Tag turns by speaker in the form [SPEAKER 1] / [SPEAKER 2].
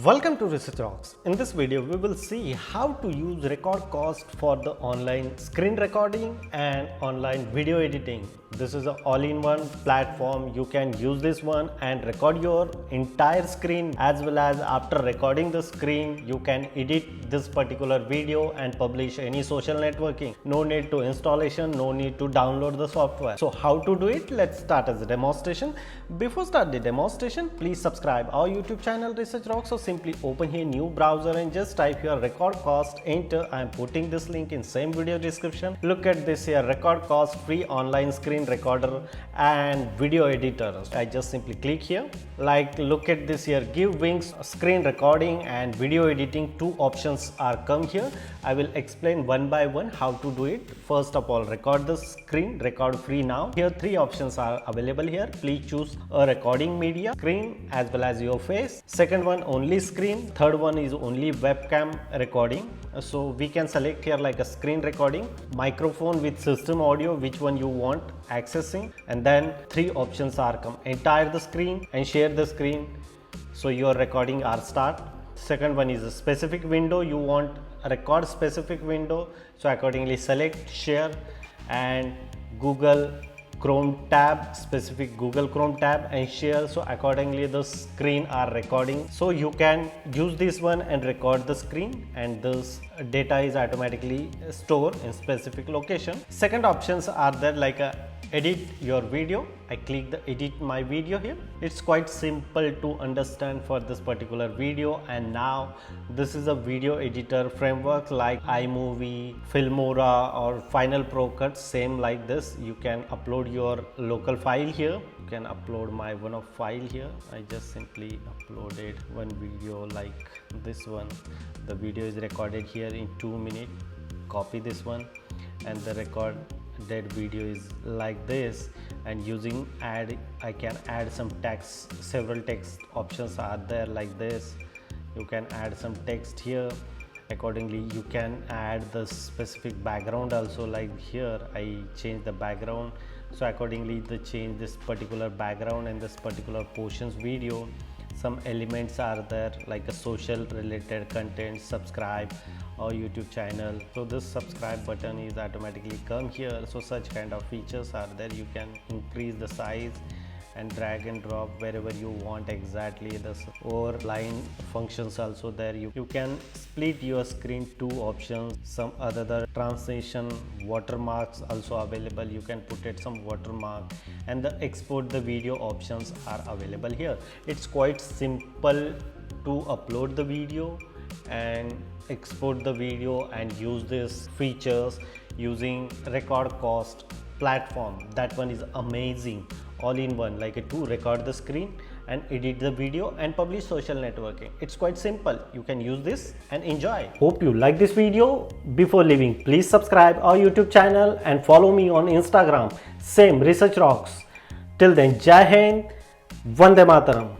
[SPEAKER 1] Welcome to Research Rocks. In this video, we will see how to use RecordCast for the online screen recording and online video editing. This is an all-in-one platform. You can use this one and record your entire screen, as well as after recording the screen, you can edit this particular video and publish any social networking. No need to installation, no need to download the software. So how to do it? Let's start as a demonstration. Before start the demonstration, please subscribe our YouTube channel Research Rocks. So simply open here new browser and just type here RecordCast, enter. I am putting this link in same video description. Look at this here, RecordCast free online screen recorder and video editor. I just simply click here. Look at this here, give wings screen recording and video editing. Two options are come here. I will explain one by one how to do it. First of all, record the screen, record free now. Here three options are available here. Please choose a recording media, screen as well as your face. Second one, only screen. Third one is only webcam recording. So we can select here like a screen recording, microphone with system audio, which one you want accessing, and then three options are come: entire the screen and share the screen. So your recording are start. Second one is a specific window, you want a record specific window, so accordingly select share, and Google Chrome tab, specific Google Chrome tab and share. So accordingly the screen are recording, so you can use this one and record the screen, and this data is automatically stored in specific location. Second options are there like edit your video. I click the edit my video here. It's quite simple to understand for this particular video, and now this is a video editor framework like iMovie, Filmora or Final Pro Cut, same like this. You can upload your local file here. You can upload my one of file here. I just simply uploaded one video like this one. The video is recorded here in 2 minutes. Copy this one, and the record that video is like this, and using add I can add some text. Several text options are there like this. You can add some text here. Accordingly you can add the specific background also, like here I change the background, so accordingly the change this particular background and this particular portions video. Some elements are there like a social related content, subscribe or YouTube channel. So this subscribe button is automatically come here. So such kind of features are there. You can increase the size and drag and drop wherever you want exactly. This or line functions also there. You can split your screen two options. Some other translation watermarks also available. You can put it some watermark, and the export the video options are available here. It's quite simple to upload the video and export the video and use these features using RecordCast platform. That one is amazing, all in one, like to record the screen and edit the video and publish social networking. It's quite simple. You can use this and enjoy. Hope you like this video. Before leaving, please subscribe our YouTube channel and follow me on Instagram, same Research Rocks. Till then, Jai Hind, Vande Mataram.